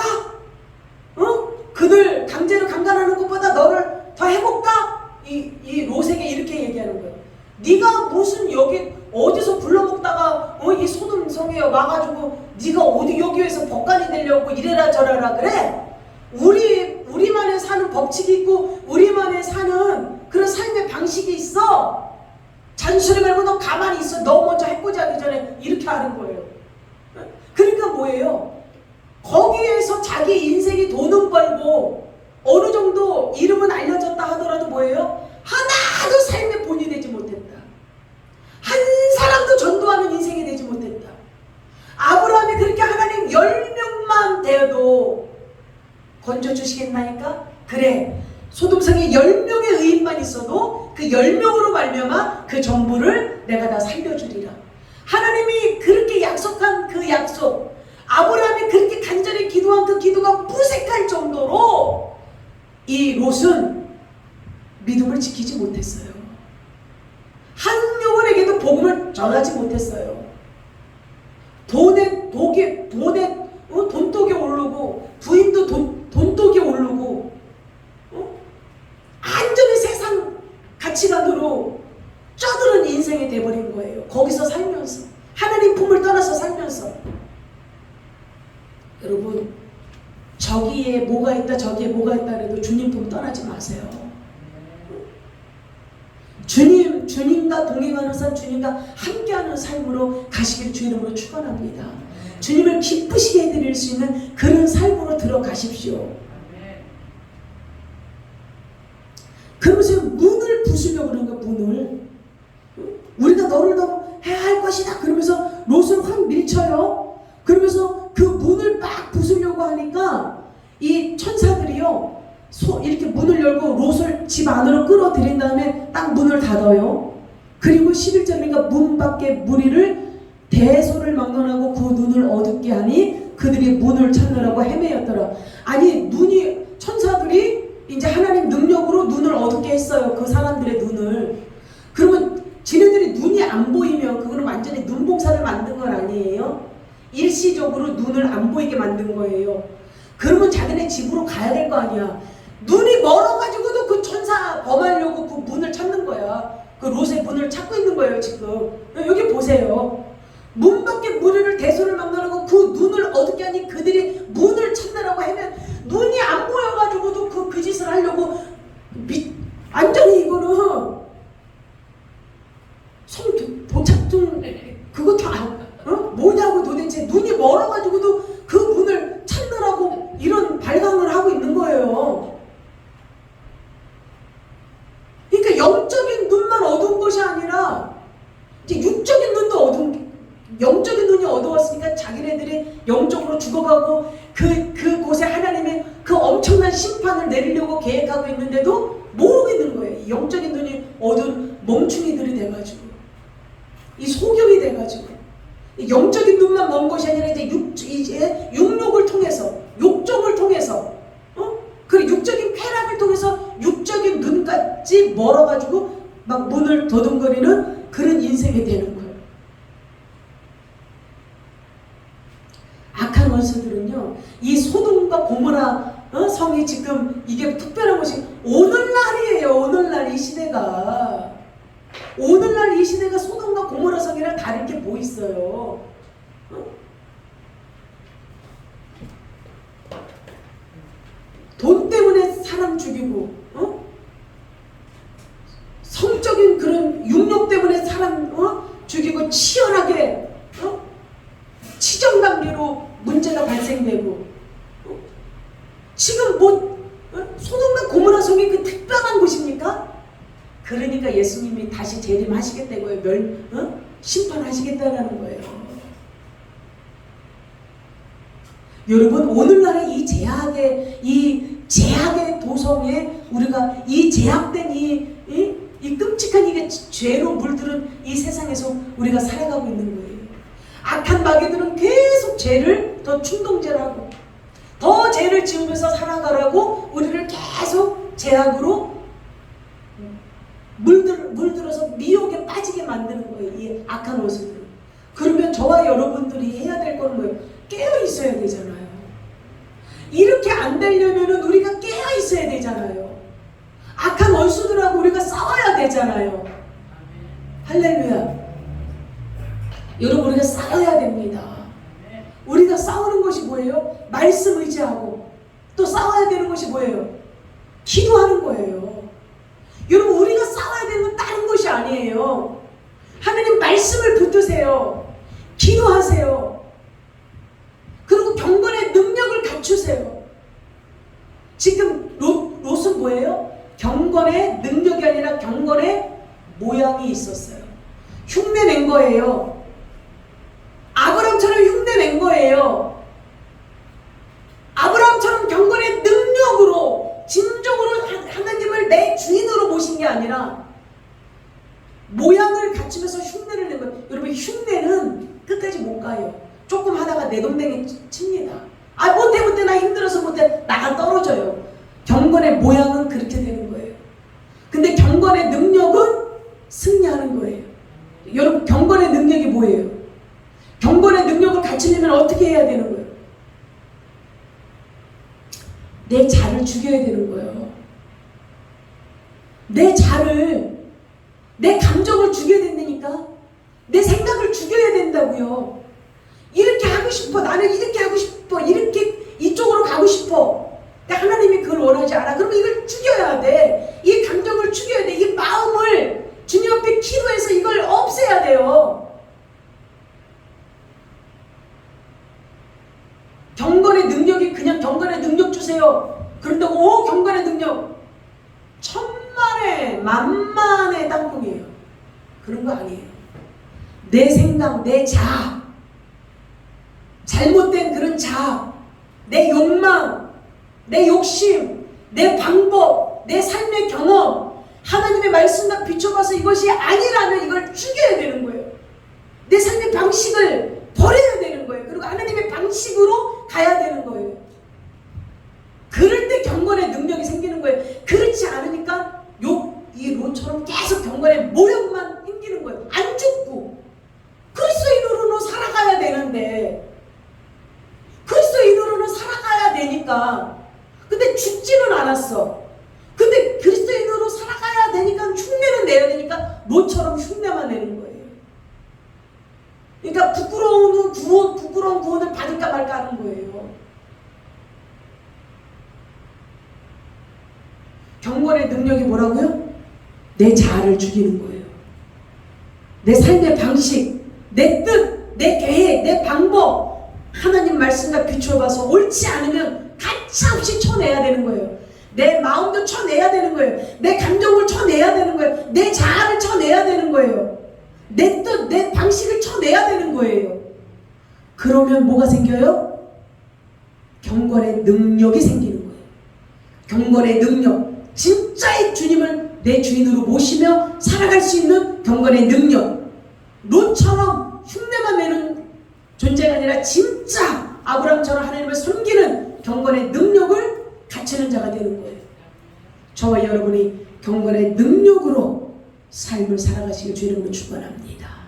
그들 강제로 강간하는 것보다 너를 더 해볼까? 이 롯에게 이렇게 얘기하는 거예요. 네가 무슨 여기 어디서 불러먹다가 이 소돔 성에 와가지고 네가 어디 여기에서 법관이 되려고 이래라 저래라 그래? 우리만의 사는 법칙이 있고 우리만의 사는 그런 삶의 방식이 있어. 잔소리 말고 너 가만히 있어. 너 먼저 해코지 하기 전에 이렇게 하는 거예요. 그러니까 뭐예요? 거기에서 자기 인생이 돈은 벌고 어느 정도 이름은 알려졌다 하더라도 뭐예요? 하나도 삶의 본이 되지 못했다. 한 사람도 전도하는 인생이 되지 못했다. 아브라함이 그렇게 하나님 10명만 되어도 건져주시겠나이까? 그래, 소돔성에 10명의 의인만 있어도 그 10명으로 말미암아 그 정부를 내가 다 살려주리라. 하나님이 그렇게 약속한 그 약속, 아브라함이 그렇게 간절히 기도한 그 기도가 무색할 정도로 이 롯은 믿음을 지키지 못했어요. 한 영혼에게도 복음을 전하지 못했어요. 돈독에 오르고 부인도 돈독에 오르고 완전히 세상 가치관으로 쩌드른 인생이 돼버린 거예요. 거기서 살면서 하나님 품을 떠나서 살면서. 여러분, 저기에 뭐가 있다 저기에 뭐가 있다 해도 주님 품 떠나지 마세요. 주님과 동행하는 삶, 주님과 함께하는 삶으로 가시길 주 이름으로 축원합니다. 주님을 기쁘시게 해드릴 수 있는 그런 삶으로 들어가십시오. 그러면서 문을 부수려고 그러는 거야. 문을. 우리가 너를 더 해야 할 것이다 그러면서 롯을 확 밀쳐요. 그러면서 그 문을 막 부수려고 하니까 이 천사들이요 이렇게 문을 열고 롯을 집 안으로 끌어들인 다음에 딱 문을 닫아요. 그리고 11절인가 문 밖에 무리를 대소를 막론하고 그 눈을 어둡게 하니 그들이 문을 찾느라고 헤매였더라. 아니 천사들이 이제 하나님 능력으로 눈을 어둡게 했어요. 그 사람들의 눈을. 그러면 지네들이 눈이 안 보이면 그거는 완전히 눈봉사를 만든 건 아니에요. 일시적으로 눈을 안 보이게 만든 거예요. 그러면 자기네 집으로 가야 될 거 아니야. 눈이 멀어가지고도 그 천사 범하려고 그 문을 찾는 거야. 그 롯의 문을 찾고 있는 거예요 지금. 여기 보세요. 문 밖에 무리를 대소를 막론하고 그 눈을 어둡게 하니 그들이 문을 찾느라고 하면 눈이 안 보여가지고도 그 짓을 하려고 완전히 이거는 도착증 그것도 뭐냐고 도대체 눈이 멀어가지고도 그 문을 찾느라고 이런 발광을 하고 있는 거예요. 그러니까 영적인 눈만 어두운 것이 아니라 이제 육적인 눈도 어두운, 영적인 눈이 어두웠으니까 자기네들이 영적으로 죽어가고 그곳에 하나님의 그 엄청난 심판을 내리려고 계획하고 있는데도 모르겠는 거예요. 영적인 눈이 어두운 멍충이들이 돼가지고 이 소경이 돼가지고 영적인 눈만 먼 것이 아니라 이제 육욕을 통해서 욕정을 통해서 그 육적인 쾌락을 통해서 육적인 눈까지 멀어가지고 막 문을 더듬거리는 그런 인생이 되는 거예요. 악한 원수들은요, 이 소돔과 고모라 성이 지금 이게 특별한 것이 오늘날이에요. 오늘날 이 시대가. 오늘날 이 시대가 소돔과 고모라 성이랑 다를 게 뭐 있어요? 돈 때문에 사람 죽이고, 성적인 그런 육력 때문에 사람 죽이고 치열하게 치정관계로 문제가 발생되고, 지금 뭐 소돔과 고모라 성이 그 특별한 곳입니까? 그러니까 예수님이 다시 재림하시겠다고요. 심판하시겠다라는 거예요. 여러분, 오늘날의 이 제약의 도성에 우리가 이 제약된 이 끔찍한 이게 죄로 물들은 이 세상에서 우리가 살아가고 있는 거예요. 악한 마귀들은 계속 죄를 더 충동질하고 더 죄를 지으면서 살아가라고 우리를 계속 제약으로 물들어서 미혹에 빠지게 만드는 거예요. 이 악한 원수들은. 그러면 저와 여러분들이 해야 될 건 뭐예요? 깨어 있어야 되잖아요. 이렇게 안 되려면 우리가 깨어 있어야 되잖아요. 악한 원수들하고 우리가 싸워야 되잖아요. 할렐루야. 여러분, 우리가 싸워야 됩니다. 우리가 싸우는 것이 뭐예요? 말씀 의지하고 또 싸워야 되는 것이 뭐예요? 기도하는 거예요. 여러분, 우리가 싸워야 되는 건 다른 것이 아니에요. 하나님 말씀을 붙드세요. 기도하세요. 그리고 경건의 능력을 갖추세요. 지금 롯은 뭐예요? 경건의 능력이 아니라 경건의 모양이 있었어요. 흉내낸 거예요. 아브라함처럼 흉내낸 거예요. 아브라함처럼 경건의 능력으로 진정으로 하나님을 내 주인으로 모신 게 아니라 모양을 갖추면서 흉내를 낸 거예요. 여러분, 흉내는 끝까지 못 가요. 조금 하다가 내 동댕이 칩니다. 못해 나 힘들어서 못해 나가 떨어져요. 경건의 모양은 그렇게 되는 거예요. 근데 경건의 능력은 승리하는 거예요. 여러분, 경건의 능력이 뭐예요? 경건의 능력을 갖추려면 어떻게 해야 되는 거예요? 내 자를 죽여야 되는 거예요. 내 자를, 내 감정을 죽여야 된다니까. 내 생각을 죽여야 된다고요. 이렇게 하고 싶어. 나는 이렇게 하고 싶어. 이렇게 이쪽으로 가고 싶어. 근데 하나님이 그걸 원하지 않아. 그러면 이걸 죽여야 돼. 이 감정을 죽여야 돼. 이 마음을 주님 앞에 기도해서 이걸 없애야 돼요. 경건의 능력이 그냥 경건의 능력 주세요. 그런다고 경건의 능력 천만에 만만의 땅콩이에요. 그런 거 아니에요. 내 생각, 내 자아, 잘못된 그런 자아, 내 욕망, 내 욕심, 내 방법, 내 삶의 경험, 하나님의 말씀과 비춰봐서 이것이 아니라면 이걸 죽여야 되는 거예요. 내 삶의 방식을 버려야 되는 거예요. 그리고 하나님의 방식으로 가야 되는 거예요. 그럴 때 경건의 능력이 생기는 거예요. 그렇지 않으니까 이 롯처럼 계속 경건의 모형만 생기는 거예요. 안 죽고 그리스도인으로는 살아가야 되는데, 그리스도인으로는 살아가야 되니까 보니까. 근데 죽지는 않았어. 근데 그리스도인으로 살아가야 되니까 흉내는 내야 되니까 너처럼 흉내만 내는 거예요. 그러니까 부끄러운 구원을 받을까 말까 하는 거예요. 경건의 능력이 뭐라고요? 내 자아를 죽이는 거예요. 내 삶의 방식, 내 뜻, 내 계획, 내 방법, 하나님 말씀과 비춰봐서 옳지 않으면 가차없이 쳐내야 되는 거예요. 내 마음도 쳐내야 되는 거예요. 내 감정을 쳐내야 되는 거예요. 내 자아를 쳐내야 되는 거예요. 내 뜻, 내 방식을 쳐내야 되는 거예요. 그러면 뭐가 생겨요? 경건의 능력이 생기는 거예요. 경건의 능력, 진짜의 주님을 내 주인으로 모시며 살아갈 수 있는 경건의 능력. 너처럼 흉내만 내는 존재가 아니라 진짜 아브라함처럼 하나님을 섬기는 경건의 능력을 갖추는 자가 되는 거예요. 저와 여러분이 경건의 능력으로 삶을 살아가시길 주의 이름으로 축원합니다.